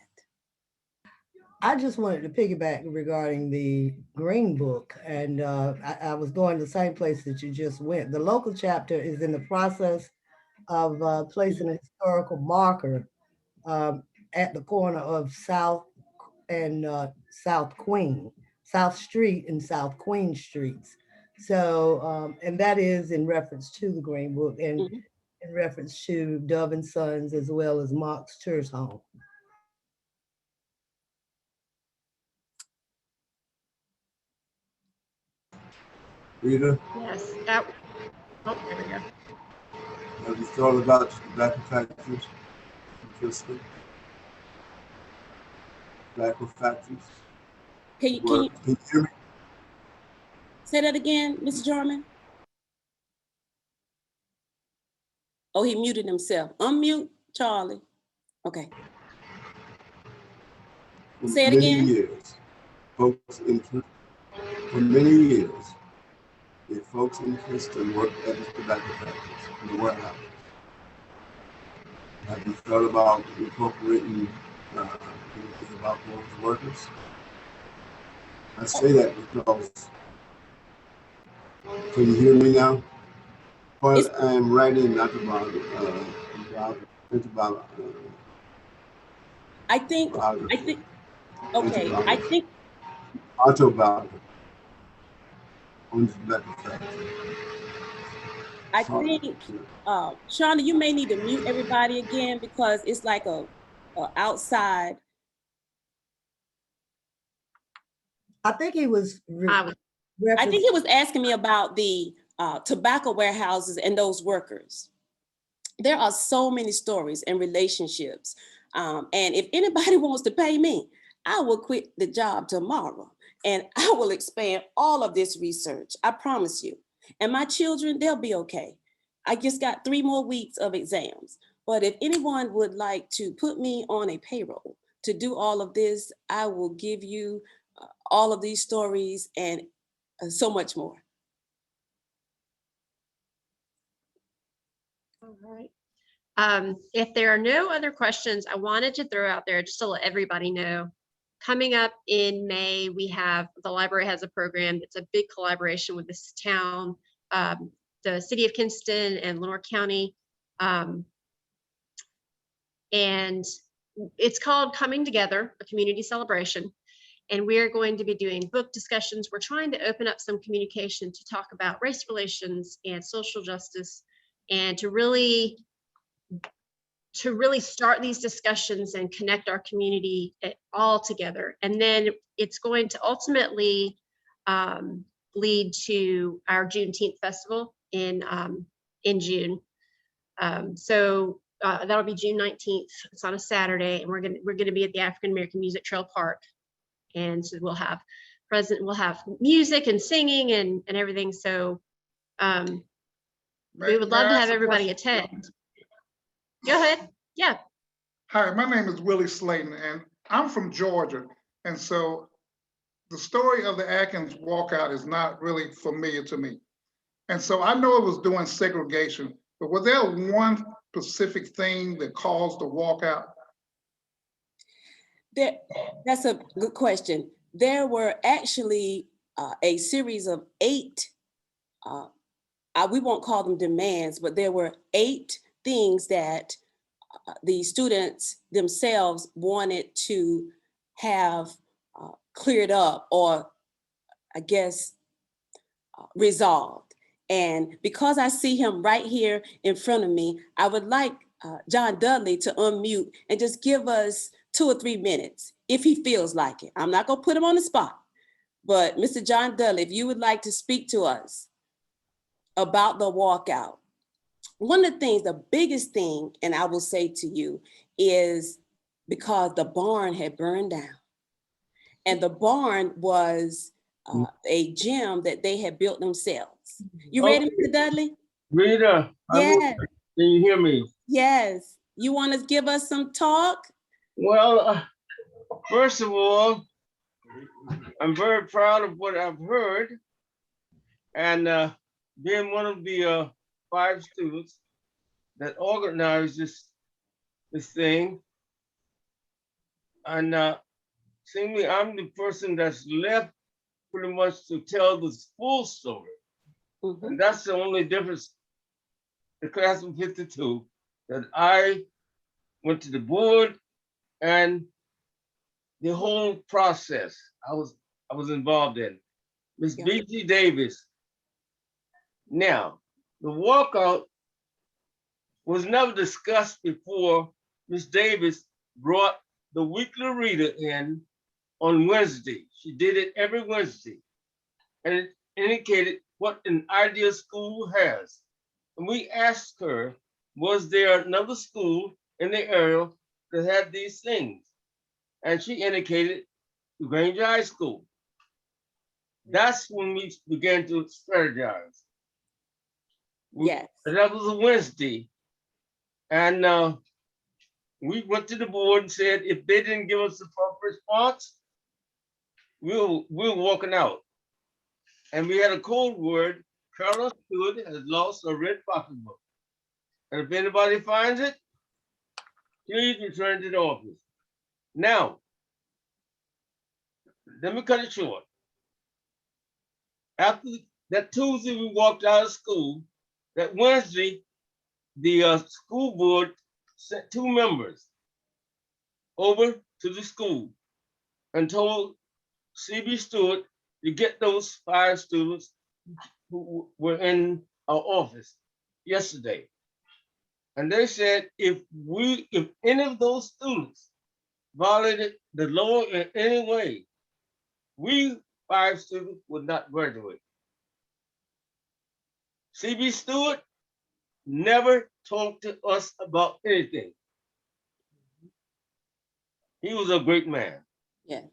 I just wanted to piggyback regarding the Green Book, and I was going the same place that you just went. The local chapter is in the process of placing a historical marker at the corner of South and South Street and South Queen Streets. So, and that is in reference to the Green Book and in reference to Dove and Sons, as well as Mark's Tourist Home. Rita, Yes. Oh, there we go. have you thought about tobacco factories in Kinston? Tobacco factories? Can you hear me? say that again, Mr. Jarman? Oh, he muted himself. Unmute, Charlie. Okay. Say it again. Years, for many years, the folks in Kinston worked at the tobacco factories in the warehouse. Have you thought about incorporating anything about those workers? I say that because, can you hear me now? Well, I'm writing not about autobiography on the tobacco factory. I think, Shauna, you may need to mute everybody again because it's like a outside. I think he was. I think he was asking me about the tobacco warehouses and those workers. There are so many stories and relationships. And if anybody wants to pay me, I will quit the job tomorrow and I will expand all of this research. I promise you. And my children, they'll be okay. I just got 3 more weeks of exams. But if anyone would like to put me on a payroll to do all of this, I will give you all of these stories and so much more. All right. If there are no other questions, I wanted to throw out there just to let everybody know, coming up in May, the library has a program. It's a big collaboration with this town, the city of Kinston and Lenore County. And it's called Coming Together, a community celebration. And we're going to be doing book discussions. We're trying to open up some communication to talk about race relations and social justice, and to really to really start these discussions and connect our community all together. And then it's going to ultimately lead to our Juneteenth festival in June. So that'll be June 19th. It's on a Saturday, and we're gonna be at the African American Music Trail Park. And so we'll have music and singing and everything. So we would love to have everybody attend. Go ahead. Yeah. Hi, my name is Willie Slayton, and I'm from Georgia. And so the story of the Atkins walkout is not really familiar to me. And so I know it was doing segregation, but was there one specific thing that caused the walkout? That's a good question. There were actually a series of 8, we won't call them demands, but there were 8 things that the students themselves wanted to have cleared up, or I guess resolved. And because I see him right here in front of me, I would like John Dudley to unmute and just give us 2 or 3 minutes if he feels like it. I'm not gonna put him on the spot, but Mr. John Dudley, if you would like to speak to us about the walkout. One of the things, the biggest thing, and I will say to you, is because the barn had burned down. And the barn was a gym that they had built themselves. You ready, Mr. Dudley? Rita, Yes. Can you hear me? Yes. You want to give us some talk? Well, first of all, I'm very proud of what I've heard. And being one of the 5 students that organized this thing, and seemingly I'm the person that's left pretty much to tell the full story. Mm-hmm. And that's the only difference. The class of 52, that I went to the board, and the whole process I was involved in. Miss B.G. Davis. Now, the walkout was never discussed before Miss Davis brought the weekly reader in on Wednesday. She did it every Wednesday, and it indicated what an ideal school has. And we asked her, was there another school in the area that had these things? And she indicated Grainger High School. That's when we began to strategize. Yes. That was a Wednesday. And we went to the board and said, if they didn't give us the proper response, we're walking out. And we had a code word. Carol Stewart has lost a red pocketbook. And if anybody finds it, please return to the office. Now, let me cut it short. After that Tuesday, we walked out of school. That Wednesday, the school board sent 2 members over to the school and told C.B. Stewart to get those 5 students who were in our office yesterday. And they said, if any of those students violated the law in any way, we 5 students would not graduate. C.B. Stewart never talked to us about anything. He was a great man. Yeah.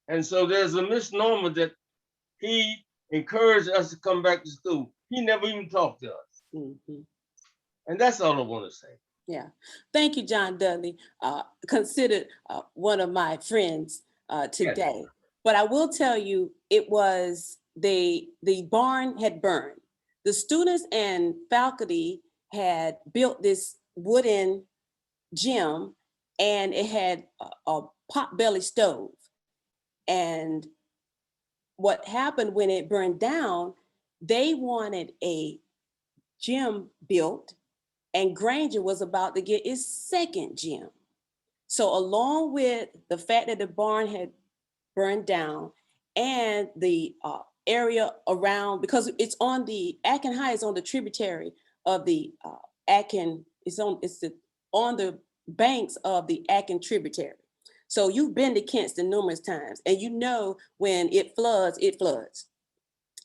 And so there's a misnomer that he encouraged us to come back to school. He never even talked to us. Mm-hmm. And that's all I want to say. Yeah. Thank you, John Dudley. Considered one of my friends today. Yes. But I will tell you, it was the barn had burned. The students and faculty had built this wooden gym, and it had a pot-belly stove. And what happened when it burned down, they wanted a gym built, and Grainger was about to get its second gym. So along with the fact that the barn had burned down and the area around, because it's on the Adkin High is on the tributary of the Adkin on the banks of the Adkin tributary. So you've been to Kinston numerous times, and you know when it floods, it floods.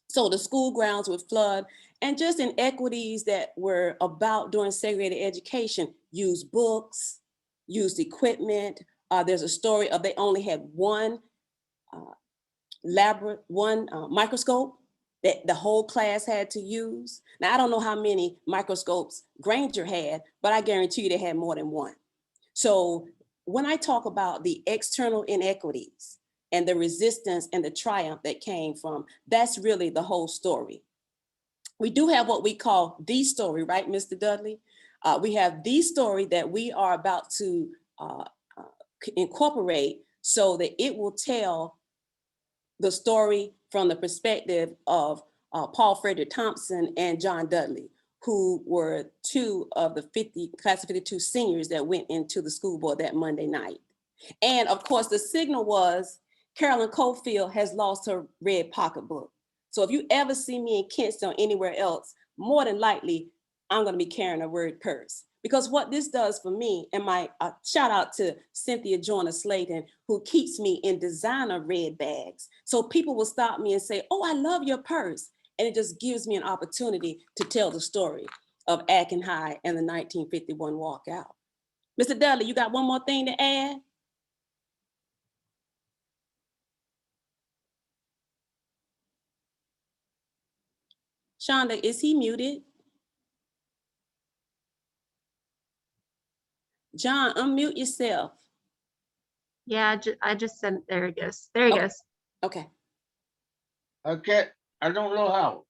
So the school grounds would flood, and just inequities that were about during segregated education, used books, used equipment. There's a story of they only had one microscope that the whole class had to use. Now, I don't know how many microscopes Grainger had, but I guarantee you they had more than one. So when I talk about the external inequities and the resistance and the triumph that came from, that's really the whole story. We do have what we call the story, right, Mr. Dudley? We have the story that we are about to incorporate so that it will tell the story from the perspective of Paul Frederick Thompson and John Dudley, who were two of the class of 52 seniors that went into the school board that Monday night. And of course, the signal was Carolyn Cofield has lost her red pocketbook. So if you ever see me in Kinston or anywhere else, more than likely, I'm gonna be carrying a red purse. Because what this does for me, and my shout out to Cynthia Joyner Slayton, who keeps me in designer red bags. So people will stop me and say, oh, I love your purse. And it just gives me an opportunity to tell the story of Adkin High and the 1951 walkout. Mr. Dudley, you got one more thing to add? Shonda, is he muted? John, unmute yourself. Yeah, I just sent, there he goes. There he goes. Okay. Okay, I don't know how.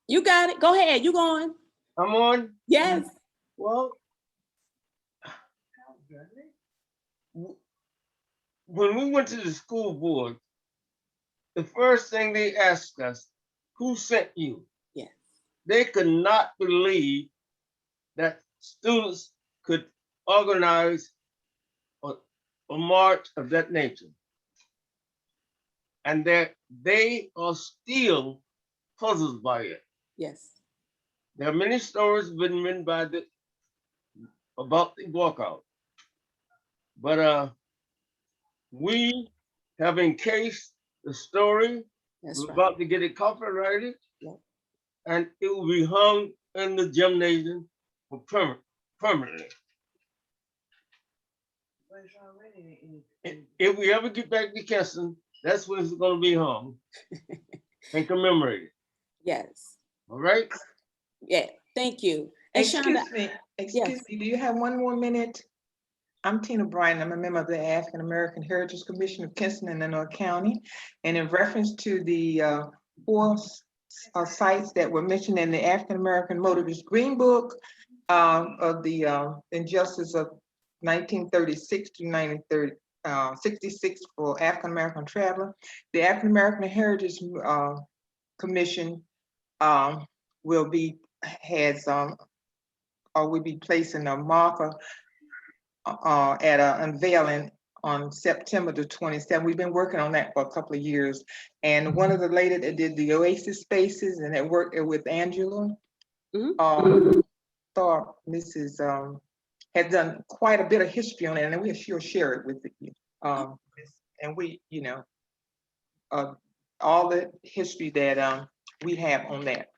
You got it. Go ahead. You going? I'm on? Yes. Well, when we went to the school board, the first thing they asked us, who sent you? Yes. They could not believe that students could organize a march of that nature. And that they are still puzzled by it. Yes. There are many stories been written about the walkout. But we have encased the story. That's We're right. about to get it copyrighted. Yep. And it will be hung in the gymnasium for permanently. If we ever get back to Kinston, that's when it's going to be hung and commemorated. Yes. All right? Yeah, thank you. And Excuse me, do you have one more minute? I'm Tina Bryan. I'm a member of the African American Heritage Commission of Kinston and Lenore County. And in reference to the four sites that were mentioned in the African American Motorist Green Book of the injustice of 1936 to 1966 for African American traveler, the African American Heritage Commission will be placing a marker at an unveiling on September the 27th. We've been working on that for a couple of years. And one of the ladies that did the Oasis spaces and that worked with Angela, thought Mrs. Has done quite a bit of history on it, and she'll share it with you. And we, all the history that we have on that.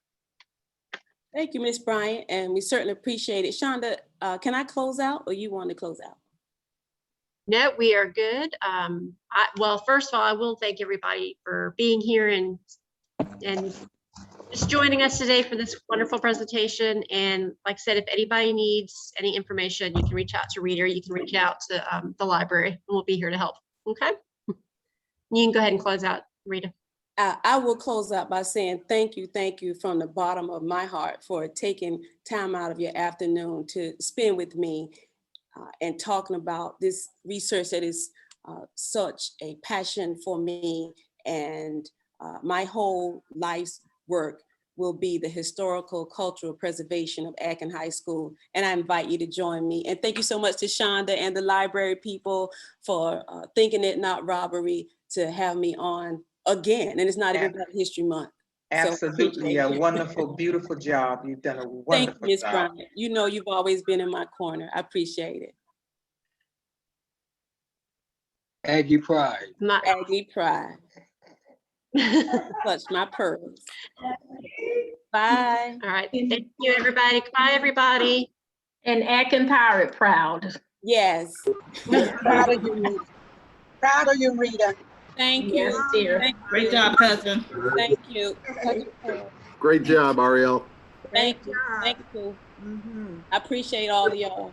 Thank you, Ms. Bryant, and we certainly appreciate it. Shonda, can I close out, or you want to close out? No, we are good. Well, first of all, I will thank everybody for being here and just joining us today for this wonderful presentation. And like I said, if anybody needs any information, you can reach out to Rita, you can reach out to the library, and we'll be here to help. Okay? You can go ahead and close out, Rita. I will close out by saying thank you from the bottom of my heart for taking time out of your afternoon to spend with me and talking about this research that is such a passion for me, and my whole life's work will be the historical cultural preservation of Adkin High School. And I invite you to join me. And thank you so much to Shonda and the library people for thinking it not robbery to have me on again. And it's not even Black History Month. Absolutely, a wonderful, beautiful job. You've done a Thank you, wonderful Ms. job. Bryant. You know you've always been in my corner. I appreciate it. Aggie Pride. Aggie pride. Clutch my pearls. Bye. All right. Thank you, everybody. Bye, everybody. And Adkin Pirate proud. Yes. Proud of you, Rita. Proud of you, Rita. Thank you. Yes, dear. Thank Great you. job, cousin. Thank you. Great job, Ariel. Thank you. Thank you. I appreciate all of y'all.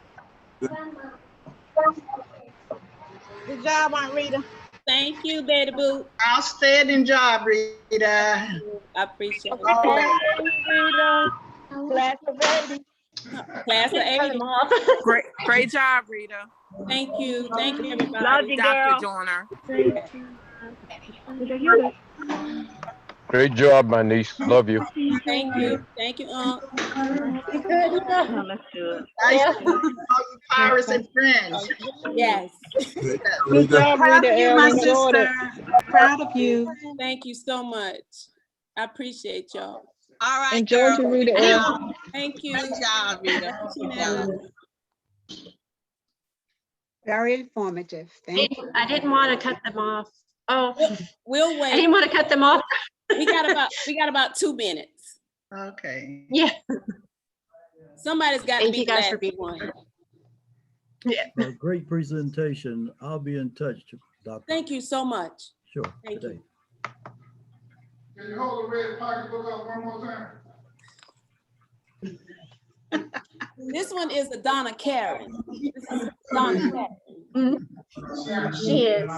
Good job, Aunt Rita. Thank you, Betty Boo. Outstanding job, Rita. I appreciate it. Class of 80. Class of 80. Great job, Rita. Thank you. Thank you, everybody. Love you, Dr. Joyner. Great job, my niece. Love you. Thank you. Thank you, That's good. Nice to meet you, Pirates and friends. Yes. Good job, Rita. my Enjoyed it. Proud of you. Thank you so much. I appreciate y'all. All right. Enjoy girl. you, Rita. Thank you. Good job, Rita. Very informative. Thank you. I didn't want to cut them off. Oh, We'll wait. I didn't want to cut them off. We got about 2 minutes. Okay. Yeah. Somebody's got to Thank be you guys the for last being one. Yeah. Great presentation. I'll be in touch, Doctor. Thank you so much. Sure. Thank today. you. Can you hold the red pocketbook up one more time? This one is the Donna Karen. This is Donna Karen. She is.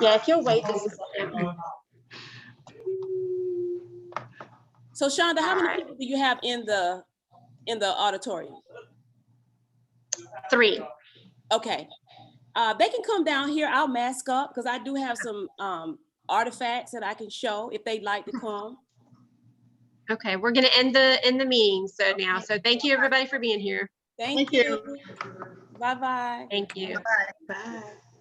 Yeah, if you'll wait just a second. So Shonda, how many people do you have in the auditorium? 3. Okay. They can come down here. I'll mask up because I do have some artifacts that I can show if they'd like to come. Okay, we're gonna end the meeting now. So thank you everybody for being here. Thank you. Bye-bye. Thank you. Bye.